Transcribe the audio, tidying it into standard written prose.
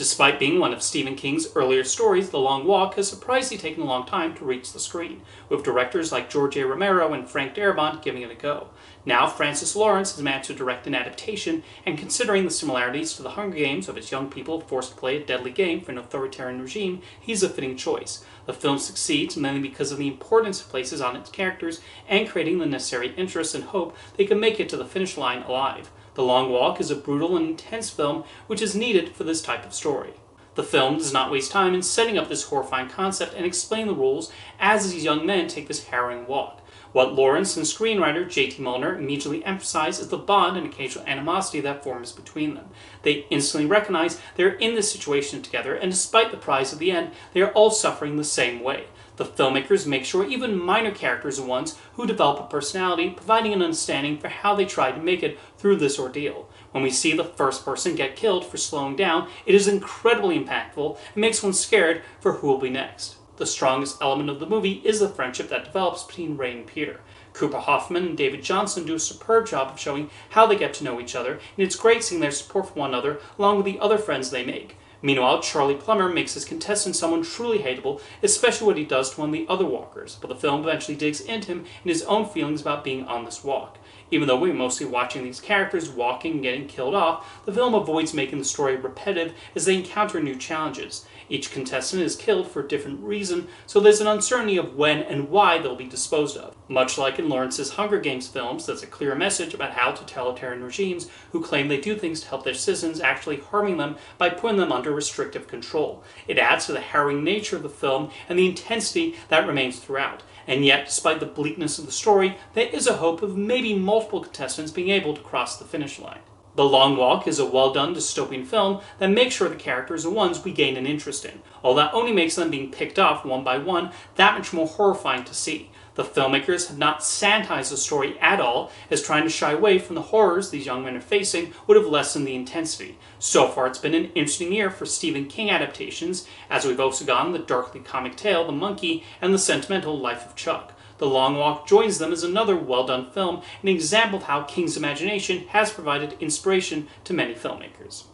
Despite being one of Stephen King's earlier stories, The Long Walk has surprisingly taken a long time to reach the screen, with directors like George A. Romero and Frank Darabont giving it a go. Now Francis Lawrence has managed to direct an adaptation, and considering the similarities to the Hunger Games of its young people forced to play a deadly game for an authoritarian regime, he's a fitting choice. The film succeeds mainly because of the importance it places on its characters and creating the necessary interest and hope they can make it to the finish line alive. The Long Walk is a brutal and intense film which is needed for this type of story. The film does not waste time in setting up this horrifying concept and explain the rules as these young men take this harrowing walk. What Lawrence and screenwriter J.T. Mulliner immediately emphasize is the bond and occasional animosity that forms between them. They instantly recognize they are in this situation together, and despite the prize at the end, they are all suffering the same way. The filmmakers make sure even minor characters are ones who develop a personality, providing an understanding for how they try to make it through this ordeal. When we see the first person get killed for slowing down, it is incredibly impactful and makes one scared for who will be next. The strongest element of the movie is the friendship that develops between Ray and Peter. Cooper Hoffman and David Johnson do a superb job of showing how they get to know each other, and it's great seeing their support for one another along with the other friends they make. Meanwhile, Charlie Plummer makes his contestant someone truly hateable, especially what he does to one of the other walkers, but the film eventually digs into him and his own feelings about being on this walk. Even though we're mostly watching these characters walking and getting killed off, the film avoids making the story repetitive as they encounter new challenges. Each contestant is killed for a different reason, so there's an uncertainty of when and why they'll be disposed of. Much like in Lawrence's Hunger Games films, there's a clear message about how totalitarian regimes who claim they do things to help their citizens actually harming them by putting them under restrictive control. It adds to the harrowing nature of the film and the intensity that remains throughout. And yet, despite the bleakness of the story, there is a hope of maybe multiple contestants being able to cross the finish line. The Long Walk is a well-done dystopian film that makes sure the characters are ones we gain an interest in, although that only makes them being picked off one by one that much more horrifying to see. The filmmakers have not sanitized the story at all, as trying to shy away from the horrors these young men are facing would have lessened the intensity. So far, it's been an interesting year for Stephen King adaptations, as we've also gotten the darkly comic tale The Monkey and the sentimental Life of Chuck. The Long Walk joins them as another well-done film, an example of how King's imagination has provided inspiration to many filmmakers.